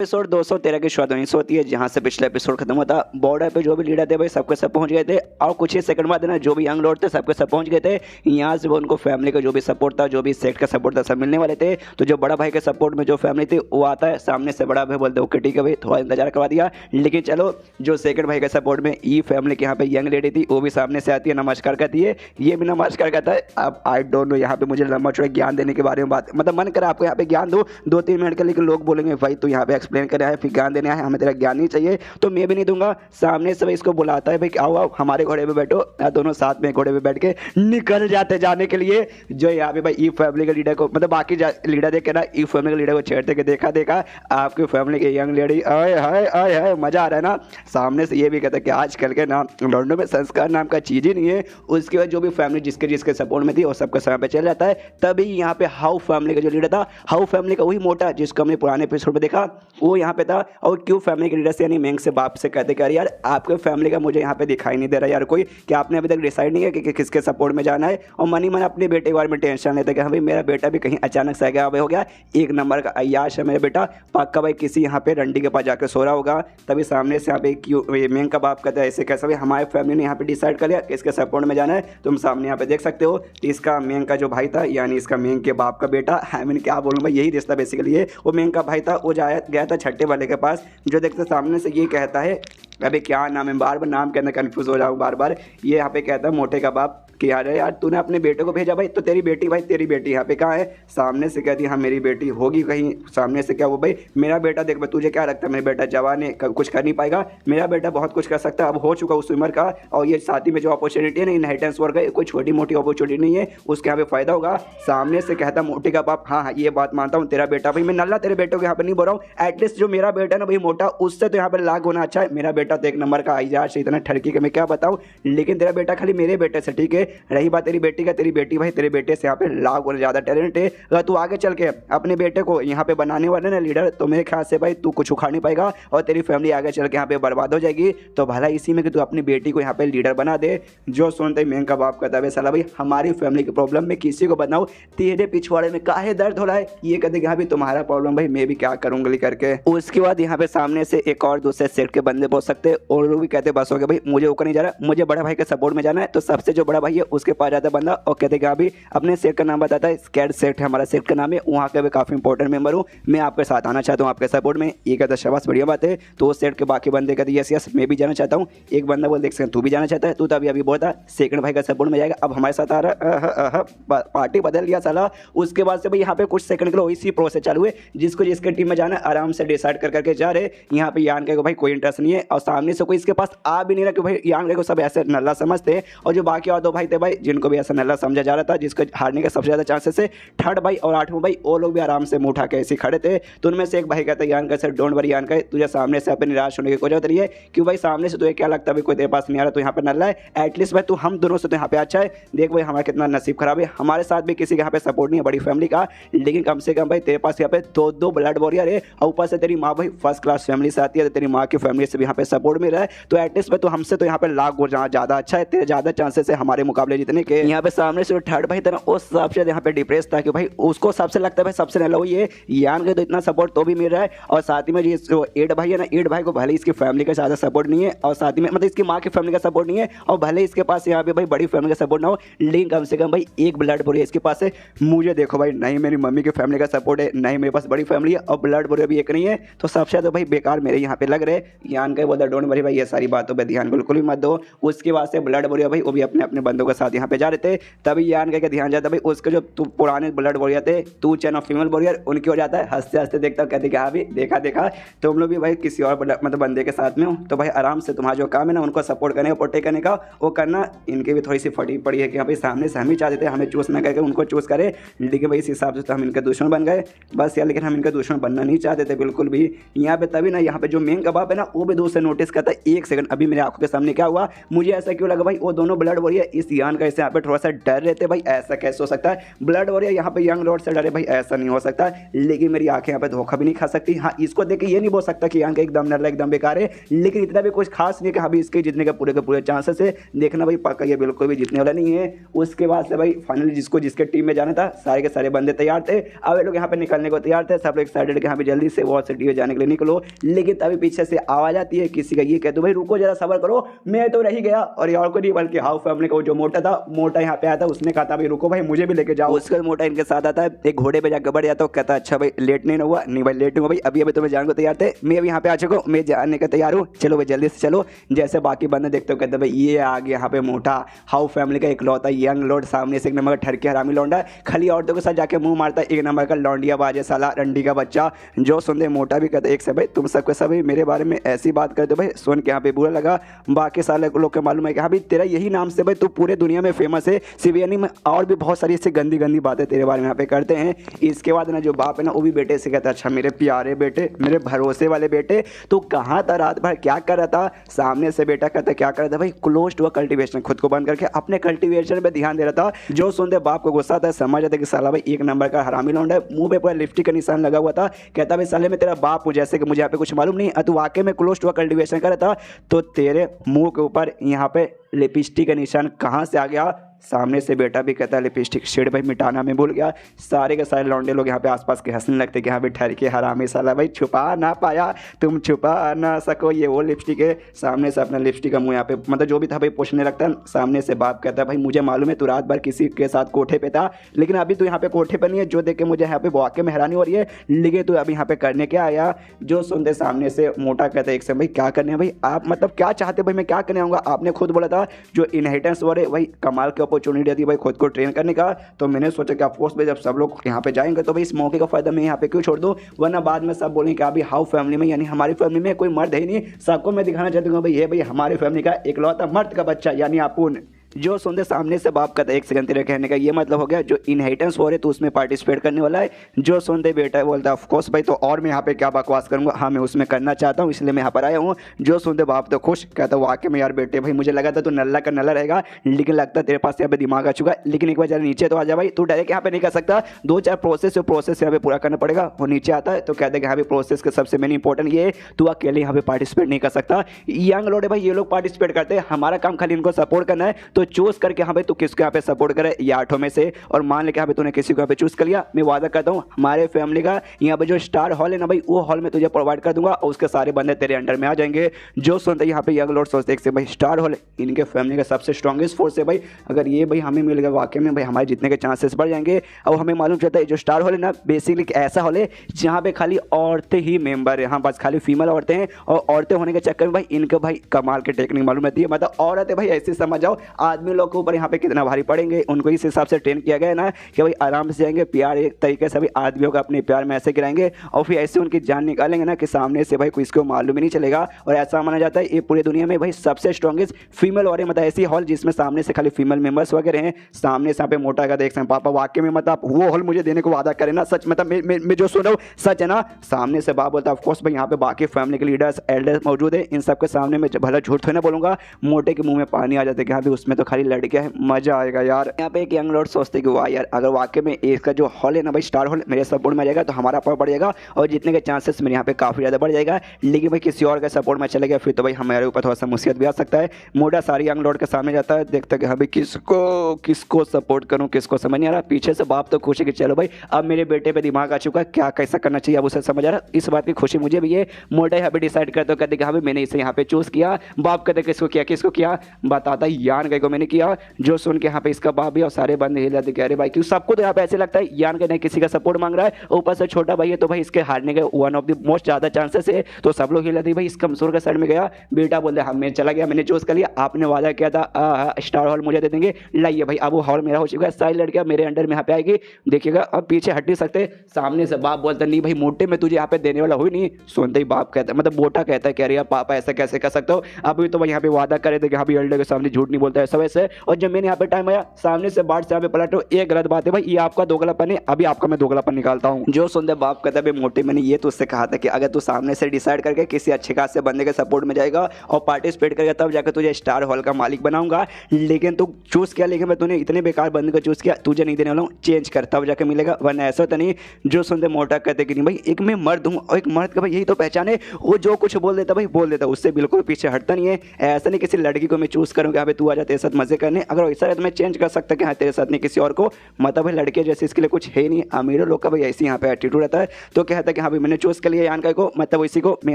Episode 213 की शुरुआत होती है, जहां से पिछला एपिसोड खत्म होता। बॉर्डर पे जो भी लीडर थे भाई सबके सब पहुंच गए थे और कुछ ही सेकंड बाद ना जो भी यंग लॉर्ड थे सबके सब पहुंच गए थे। यहाँ से वो उनको फैमिली का जो भी सपोर्ट था, जो भी सेक्ट का सपोर्ट था, सब मिलने वाले थे। तो जो बड़ा भाई के सपोर्ट में जो फैमिली थी वो आता है सामने से, बड़ा भाई बोलते ओके ठीक है भाई, थोड़ा इंतजार करवा दिया। लेकिन चलो जो सेकंड भाई के सपोर्ट में ई फैमिली के यहाँ पे यंग लेडी थी वो भी सामने से आती है, नमस्कार करती है। ये भी नमस्कार करता है। अब आई डोंट नो यहाँ पे मुझे लंबा चौड़ा ज्ञान देने के बारे में बात, मतलब मन करे आपको यहाँ पे ज्ञान दो 2-3 मिनट के, लेकिन लोग बोलेंगे भाई तू यहाँ पे एक्सप्लेन कर रहा है, फिर ज्ञान देना है, हमें तेरा ज्ञान नहीं चाहिए, तो मैं भी नहीं दूंगा। सामने से इसको बुलाता है, भाई आओ आओ हमारे घोड़े पे बैठो। दोनों साथ में घोड़े पे बैठ के निकल जाते जाने के लिए। जो यहाँ पे भाई ई फैमिली के लीडर को, मतलब बाकी लीडर देख के ना ई फैमिली के लीडर को छेड़ते के देखा आपकी फैमिली के यंग लेडी, आए हाय आए हाय, मजा आ रहा है ना। सामने से ये भी कहता है कि आजकल के ना लॉन्डो में संस्कार नाम का चीज ही नहीं है। उसके बाद जो भी फैमिली जिसके जिसके सपोर्ट में थी वो सबका समय पे चल जाता है। तभी यहाँ पे हाउ फैमिली का जो लीडर था, हाउ फैमिली का वही मोटा जिसको हमने पुराने एपिसोड में देखा, वो यहाँ पे था। और क्यों फैमिली के लीडर से यानी मेंग से बाप से कहते कि यार आपके फैमिली का मुझे यहाँ पे दिखाई नहीं दे रहा यार कोई, कि आपने अभी तक डिसाइड नहीं किया कि किसके सपोर्ट में जाना है। और मनी मन अपने बेटे के बारे में टेंशन लेते कि हाँ भाई मेरा बेटा भी कहीं अचानक से गया हो गया, एक नंबर का अय्याश है मेरा बेटा, पक्का भाई किसी यहाँ पे रंडी के पास जाकर सो रहा होगा। तभी सामने से यहाँ पे क्यों मेंग का बाप कहता है ऐसे कैसा भाई, हमारे फैमिली ने यहाँ पे डिसाइड कर लिया कि इसके सपोर्ट में जाना है। तुम सामने यहाँ पे देख सकते हो इसका मेंग का जो भाई था, यानी इसका मेंग के बाप का बेटा, आई मीन क्या बोलूँ भाई, यही रिश्ता बेसिकली है। वो मेंग का भाई था, वो गया था छठे वाले के पास, जो देखते सामने से ये कहता है, अबे क्या नाम है, बार बार नाम के अंदर कंफ्यूज हो रहा हूँ बार बार। ये यहाँ पे कहता है मोटे का बाप कि यार तूने अपने बेटे को भेजा भाई, तो तेरी बेटी भाई, तेरी बेटी यहाँ पे कहाँ है। सामने से कहती हाँ मेरी बेटी होगी कहीं। सामने से क्या वो भाई मेरा बेटा देख भाई, तुझे क्या लगता है मेरा बेटा जवान है, कुछ कर नहीं पाएगा, मेरा बेटा बहुत कुछ कर सकता है, अब हो चुका उस उम्र का। और ये साथ ही में जो अपॉर्चुनिटी है ना इनहेरिटेंस वर्क है, कोई छोटी मोटी अपॉर्चुनिटी नहीं है, उसके यहाँ पे फायदा होगा। सामने से कहता मोटे का बाप हाँ ये बात मानता हूँ, तेरा बेटा भाई, मैं नल्ला तेरे बेटे को यहाँ पे नहीं बोल रहा हूँ, एटलीस्ट जो मेरा बेटा ना भाई मोटा, उससे तो यहाँ पे लाख होना अच्छा है। मेरा बेटा तो एक नंबर का आईजाज से इतना ठरकी के मैं क्या बताऊँ, लेकिन तेरा बेटा खाली मेरे बेटे से ठीक है। रही बात तेरी बेटी का, तेरी बेटी भाई तेरे बेटे से यहाँ पे लाख और ज़्यादा टैलेंट है। अगर तू आगे चल के अपने बेटे को यहाँ पे बनाने वाले ना लीडर, तो मेरे ख्याल से भाई तू कुछ उखाड़ नहीं पाएगा और तेरी फैमिली आगे चल के यहाँ पे बर्बाद हो जाएगी। तो भला इसी में कि तू अपनी बेटी को यहाँ पे लीडर बना दे। जो सुनते ही मेंग का बाप कहता है साला भाई हमारी फैमिली की प्रॉब्लम में किसी को बताऊँ, तेरे पिछवाड़े में काहे दर्द हो रहा है, ये कहते कि हाँ भाई तुम्हारा प्रॉब्लम भाई मैं भी क्या करूँगी करके। उसके बाद यहाँ पे सामने से एक और दूसरे सेट के बंदे पहुंच सकते हैं और वो भी कहते बस हो गया भाई, मुझे ऊपर नहीं जा रहा, मुझे बड़ा भाई के सपोर्ट में जाना है। तो सबसे जो बड़ा भाई है उसके पास जाता है बंदा और कहते कि अभी अपने सेट का नाम बताता है, स्कैड सेट है हमारा सेट का नाम है, वहाँ का भी काफ़ी इंपॉर्टेंट मेंबर हूँ, मैं आपके साथ आना चाहता हूँ आपके सपोर्ट में। ये कहता शाबाश बढ़िया बात है। तो उस सेट के बाकी बंदे कहते यस यस मैं भी जाना चाहता हूँ। एक बंदा बोल देख सकते तू भी जाना चाहता है, तू तो अभी बोलता सेकंड भाई का सपोर्ट में जाएगा, अब हमारे साथ आ रहा, पार्टी बदल लिया साला। उसके बाद से भाई यहाँ पे कुछ सेकंड के लिए इसी प्रोसेस चालू है, जिसको जिसके टीम में जाना आराम से डिसाइड कर करके जा रहे। यहाँ पे यान के भाई कोई इंटरेस्ट नहीं है और सामने से कोई इसके पास आ भी नहीं रहा, क्योंकि भाई यान को सब ऐसे नल्ला समझते हैं। और जो बाकी और दो भाई थे भाई जिनको भी ऐसा नल्ला समझा जा रहा था, जिसको हारने के सबसे ज़्यादा चांसेस है, थर्ड भाई और आठवां भाई, वो लोग भी आराम से मुँह उठा के ऐसे खड़े थे। तो उनमें से एक भाई कहता है यान का सर डोंट वरी यान का, तुझे सामने से अपने निराश होने की कोई जरूरत नहीं है, क्यों भाई सामने से तुझे क्या लगता है कोई तेरे पास नहीं आ रहा, तो यहाँ पे नल्ला है, एटलीस्ट भाई तू हम दोनों से तो यहाँ पे अच्छा है। देख भाई हमारा कितना नसीब खराब है, हमारे साथ भी किसी का यहाँ पे सपोर्ट नहीं है बड़ी फैमिली का, लेकिन कम से कम भाई तेरे पास यहाँ पे दो ब्लड वॉरियर है और ऊपर से तेरी माँ भाई फर्स्ट क्लास फैमिली से आती है, तो तेरी माँ की फैमिली से भी यहाँ पे सपोर्ट मिल रहा है। तो एटलीस्ट भाई तो हमसे तो यहाँ पे लाख गुना ज़्यादा अच्छा है, तेरे ज़्यादा चांसेस है हमारे मुकाबले जीतने के। यहाँ पे सामने से थर्ड भाई था उस हिसाब से यहाँ पे डिप्रेस था कि भाई उसको सबसे लगता है भाई सबसे नल्ला वही है, यान के तो इतना सपोर्ट तो भी मिल रहा है। और साथ ही में जो एड भाई है ना, एड भाई को भले इसकी फैमिली का ज़्यादा सपोर्ट नहीं है और साथ ही में मतलब इसकी माँ की फैमिली का सपोर्ट नहीं है, और भले इसके पास यहाँ पे भाई बड़ी फैमिली का सपोर्ट ना हो, लेकिन कम से कम भाई एक ब्लड बोरिया इसके पास है। मुझे देखो भाई नहीं मेरी मम्मी की फैमिली का सपोर्ट है, नहीं मेरे पास बड़ी फैमिली है और ब्लड बोरिया भी एक नहीं है, तो सबसे ज़्यादा भाई बेकार मेरे यहाँ पे लग रहे। यान का बोलता डोंट वरी भाई ये सारी बातों पर ध्यान बिल्कुल भी मत दो। उसके बाद से ब्लड बोरिया भाई वो भी अपने अपने बंदों के साथ यहाँ पे जा रहे थे। तभी यान का ध्यान जाता भाई उसके जो पुराने ब्लड बोरियर थे, तू चैन ऑफ फीमेल बोरियर, उनकी हो जाता है। हंसते हंसते देखता कहते कि हाँ भी देखा तुम लोग भी भाई किसी और मतलब बंदे के साथ में हो, तो भाई आराम से तुम्हारा जो काम है ना उनको सपोर्ट करने का, प्रोटेक्ट करने का वो करना। इनकी भी थोड़ी सी फटी पड़ी है कि भाई सामने से हम ही चाहते थे हमें चूज ना करके उनको चूज करें, लेकिन भाई इस हिसाब से तो हम इनके दुश्मन बन गए बस यार। लेकिन हम इनके दुश्मन बनना नहीं चाहते थे बिल्कुल भी। यहाँ पे तभी ना यहाँ पे जो मेन कबाब है ना वो भी दूर से नोटिस करता है, एक सेकंड अभी मेरे आंखों के सामने क्या हुआ, मुझे ऐसा क्यों लगा भाई वो दोनों ब्लड वॉरियर इस यान का इसे यहाँ पे थोड़ा सा डर रहते भाई, ऐसा कैसे हो सकता है। ब्लड वॉरियर यहाँ पे यंग लॉर्ड से डरे भाई, ऐसा नहीं हो सकता। लेकिन मेरी आंखें यहाँ पे धोखा भी नहीं खा सकती। हाँ, इसको देख के ये नहीं बोल सकता कि यान का एकदम नल्ला एकदम बेकार है, लेकिन इतना भी कुछ खास नहीं है कि हाँ भी इसके जीतने के पूरे चांसेस है। देखना भाई पक्का ये बिल्कुल भी जीतने वाला नहीं है। उसके बाद से भाई फाइनली जिसके टीम में जाना था सारे के सारे बंदे तैयार थे। अब ये लोग यहाँ पे निकलने को तैयार थे, सब लोग एक्साइटेड कि यहाँ पे जल्दी से वॉर सिटी में जाने के लिए निकलो। लेकिन तभी पीछे से आवाज आती है किसी का, ये कहते भाई रुको जरा सबर करो, मैं तो रही गया। और ये और को नहीं बल्कि हाउ फैमिली का जो मोटा यहाँ पे आया था, उसने कहा था भाई रुको भाई मुझे भी लेके जाओ। उसका मोटा इनके साथ आता है, एक घोड़े पे जाकर बढ़ जाता है, कहता अच्छा भाई लेट नहीं हुआ, नहीं भाई लेट हुआ भाई, अभी अभी तुम्हें जाने को तैयार थे, मैं अभी यहाँ पे आ चुका हूँ, मैं जाने का तैयार हूँ, चलो भाई जल्दी से चलो। जैसे बाकी बंदे देखते हो कहते भाई ये आ गया यहाँ पे मोटा हाउ फैमिली का इकलौता यंग लॉर्ड, सामने से एक नंबर का ठरके हरामी लौंडा, खाली औरतों के साथ जाके मुंह मारता है, एक नंबर का लौंडिया बाजे साला रंडी का बच्चा। जो सुनते मोटा भी कहते एक से भाई तुम सबके सब मेरे बारे में ऐसी बात करते भाई, सुन के यहाँ पे बुरा लगा। बाकी साले लोग के मालूम है कि हाँ भाई तेरा यही नाम से भाई तू पूरे दुनिया में फेमस है, सिवियनी में और भी बहुत सारी इससे गंदी गंदी बातें तेरे बारे में यहाँ पे करते हैं। इसके बाद ना जो बाप है ना वो भी बेटे से कहता अच्छा मेरे प्यारे बेटे, मेरे भरोसे वाले बेटे, तू कहाँ था रात भर, क्या कर रहा था। सामने से बेटा कहता क्या कर रहा था भाई, क्लोज टू कल्टीवेशन, खुद को बंद करके अपने कल्टीवेशन पे ध्यान दे रहा था। जो सुनते बाप को गुस्सा था, समझ जाते कि साला भाई एक नंबर का हरामी लौंडा है, मुंह पे पूरा लिपस्टिक का निशान लगा हुआ था। कहता भाई साले में तेरा बाप हूं, जैसे कि मुझे यहाँ पे कुछ मालूम नहीं, तू वाकई में क्लोज टू कल्टीवेशन कर रहा था तो तेरे मुंह के ऊपर यहाँ पे लिपस्टिक का निशान कहाँ से आ गया। सामने से बेटा भी कहता है लिपस्टिक शेड भाई मिटाना मैं भूल गया। सारे के सारे लौंडे लोग यहाँ पे आसपास के हंसने लगते कि यहाँ पे ठहर के हरामी साला भाई छुपा ना पाया, तुम छुपा ना सको, ये वो लिपस्टिक है। सामने से अपना लिपस्टिक का मुंह यहाँ पे मतलब जो भी था भाई पूछने लगता है। सामने से बाप कहता है भाई मुझे मालूम है तू रात भर किसी के साथ कोठे पे था, लेकिन अभी तू यहाँ पे कोठे पे नहीं है, जो देख के मुझे यहाँ पे वाकई में हैरानी हो रही है, लेकिन तू अभी यहाँ पे करने क्या आया। जो सुनते सामने से मोटा कहता है एक से भाई क्या करने हैं भाई आप, मतलब क्या चाहते भाई, मैं क्या करने आऊँगा, आपने खुद बोला था जो इनहेरिटेंस हो रहे भाई कमाल की अपॉर्चुनिटी थी भाई खुद को ट्रेन करने का, तो मैंने सोचा कि ऑफकोर्स भाई जब सब लोग यहाँ पे जाएंगे तो भाई इस मौके का फायदा मैं यहाँ पे क्यों छोड़ दूँ, वरना बाद में सब बोलेंगे कि अभी हाउ फैमिली में यानी हमारी फैमिली में कोई मर्द है ही नहीं, सबको मैं दिखाना चाहती हूँ भाई ये भाई हमारी फैमिली का इकलौता मर्द का बच्चा यानी अपुन। जो सुनते सामने से बाप कहता है एक सेकंड तेरे कहने का ये मतलब हो गया जो इनहेरिटेंस हो रहे तो उसमें पार्टिसिपेट करने वाला है। जो सुनते बेटा बोलता है ऑफकोर्स भाई तो और मैं यहाँ पे क्या बकवास करूंगा, हाँ मैं उसमें करना चाहता हूँ इसलिए मैं यहाँ पर आया हूँ। जो सुनते बाप तो खुश, कहता वाकई में यार बेटे भाई मुझे लगा था तू नल्ला का नल्ला रहेगा, लेकिन लगता है तेरे पास यहाँ पे दिमाग आ चुका है। लेकिन एक बार जरा नीचे तो आ जा भाई, तू डायरेक्ट यहाँ पे नहीं कर सकता, दो चार प्रोसेस यहाँ पे पूरा करना पड़ेगा। वो नीचे आता है तो कहते हैं कि यहाँ पे प्रोसेस के सबसे मेन इंपॉर्टेंट ये तू अकेले यहाँ पे पार्टिसिपेट नहीं कर सकता, यंग लोग भाई ये लोग पार्टिसिपेट करते हैं, हमारा काम खाली इनको सपोर्ट करना है। तो चूज करके हाँ भाई तू किसको यहाँ पे सपोर्ट करे ये आठों में से, और मान ले कि यहाँ पे तूने किसी को यहाँ पे चूज कर लिया, मैं वादा करता हूँ हमारे फैमिली का यहाँ पे जो स्टार हॉल है ना भाई वो हॉल में तुझे प्रोवाइड कर दूंगा और उसके सारे बंदे तेरे अंडर में आ जाएंगे। जो सुनते यहाँ पे यंग लॉर्ड सोचते हैं भाई स्टार हॉल इनके फैमिली का सबसे स्ट्रॉन्गेस्ट फोर्स है भाई, अगर ये भाई हमें मिल गया वाकई में भाई हमारे जीतने के चांसेस बढ़ जाएंगे। और हमें मालूम चलता है जो स्टार हॉल है ना बेसिकली ऐसा हॉल है जहाँ पे खाली औरतें ही मेंबर है, हाँ बस खाली फीमेल औरतें हैं, और औरतें होने के चक्कर में भाई इनके भाई कमाल के टेक्निक मालूम रहती है, मतलब औरतें भाई ऐसे समझ जाओ आदमी लोग के ऊपर यहाँ पे कितना भारी पड़ेंगे, उनको इस हिसाब से ट्रेन किया गया है ना कि भाई आराम से जाएंगे, प्यार एक तरीके से भाई आदमियों का अपने प्यार में ऐसे गिराएंगे और फिर ऐसे उनकी जान निकालेंगे ना कि सामने से भाई किसी को मालूम ही नहीं चलेगा। और ऐसा माना जाता है ये पूरी दुनिया में भाई सबसे स्ट्रॉन्गेस्ट फीमेल और मतलब ऐसी हॉल जिसमें सामने से खाली फीमेल मेंबर्स वगैरह हैं। सामने से यहाँ पे मोटा का देख सकते पापा वाकई में मतलब वो हॉल मुझे देने को वादा करे ना, सच मतलब मैं जो सुन रहा हूँ सच है ना। सामने से बाप बोलता है ऑफकोर्स भाई यहाँ पे बाकी फैमिली के लीडर्स एल्डर्स मौजूद है, इन सबके सामने में भला झूठ थोड़ा ना बोलूंगा। मोटे के मुंह में पानी आ जाता है कि यहाँ पे उसमें तो खाली लड़कियां है, मजा आएगा यार। यहाँ पे एक यंग लॉर्ड सोचते कि वाह यार अगर वाकई में इसका जो हॉल है ना भाई स्टार हॉल मेरे सपोर्ट में आ जाएगा तो हमारा पावर बढ़ जाएगा और जीतने के चांसेस मेरे यहाँ पे काफी ज्यादा बढ़ जाएगा। लेकिन भाई किसी और के सपोर्ट में चले गया फिर तो भाई हमारे ऊपर थोड़ा सा मुसीबत भी आ सकता है। मोटा सारी यंग लॉर्ड के सामने जाता है, देखता है कि हाँ भाई किसको सपोर्ट करूँ, किसको समझ नहीं आ रहा। पीछे से बाप तो खुश है कि चलो भाई अब मेरे बेटे पे दिमाग आ चुका है, क्या कैसा करना चाहिए अब उसे समझ आ रहा है। इस बात की खुशी मुझे भी है। मोटा यहाँ पे डिसाइड करते हो कहते कि हाँ भाई मैंने इसे यहाँ पे चूज किया। बाप कहते किसको किया बताता यान गए को मैंने किया। जो सुन के यहाँ पे इसका बाप भी और सारे बंदे हिल जाते अरे भाई क्यों, सबको तो यहाँ पे ऐसे लगता है यान के नहीं किसी का सपोर्ट मांग रहा है, ऊपर से छोटा भाई है तो भाई इसके हारने के वन ऑफ द मोस्ट ज्यादा चांसेस है। तो सब लोग हिल जाते भाई इस कमजोर के साइड में गया। बेटा बोलते हाँ मैं चला गया, मैंने चूज कर लिया, आपने वादा किया था स्टार हॉल मुझे दे देंगे, लाइए भाई अब वो हॉल मेरा हो चुका है, सारी लड़कियां मेरे अंडर में यहाँ पे आएगी देखिएगा। अब पीछे हट नहीं सकते। सामने से बाप बोलता नहीं भाई मोटे में तुझे यहाँ पे देने वाला हुई नहीं। सुनते ही बाप कहता है मतलब मोटा कहता है कह रही पापा ऐसा कैसे कर सकते हो, अभी तो भाई यहाँ पे वादा करे थे कि हाँ भी एल्डर के सामने झूठ नहीं बोलता है, समय से। और जब मैंने यहाँ पे टाइम आया सामने से बाट से यहाँ पे पलटो, ये गलत बात है भाई, ये आपका दोगलापन है, अभी आपका मैं दोगलापन निकालता हूँ। जो सुनते बाप कहता है मोटी, मैंने ये तो उससे कहा था कि अगर तू सामने से डिसाइड करके किसी अच्छे खासे बंदे के सपोर्ट में जाएगा और पार्टिसिपेट करेगा तब जाकर तुझे स्टार हॉल का मालिक बनाऊंगा। लेकिन तू चूज किया, लेकिन मैं तूने इतने बेकार बंदे को चूज किया, तुझे नहीं देने वाला हूँ, चेंज कर तब जाकर मिलेगा, वरना ऐसा तो नहीं। जो सुनते मोटा कहते कि नहीं भाई एक मैं मर्द हूँ, और एक मर्द का भाई यही तो पहचान है, वो जो कुछ बोल देता भाई बोल देता, उससे बिल्कुल पीछे हटता नहीं है। ऐसा नहीं किसी लड़की को मैं चूज करूँगा यहाँ पे तू आ जा तेरे साथ मजे करने, अगर वैसा है तो मैं चेंज कर सकता कि हाँ तेरे साथ नहीं किसी और को, मतलब भाई लड़के जैसे इसके लिए कुछ है ही नहीं। अमीरों लोग का भाई ऐसी यहाँ पे एटीट्यूड रहता है। तो कहता है कि हाँ भाई मैंने चूज कर लिया यान को, मतलब इसी को मैं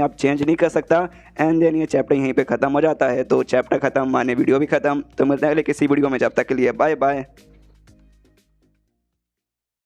अब चेंज नहीं कर सकता। एंड देन ये चैप्टर यहीं पे खत्म हो जाता है। तो चैप्टर खत्म माने वीडियो भी खत्म। तो मिलते हैं अगले किसी वीडियो में, जब तक के लिए बाय बाय।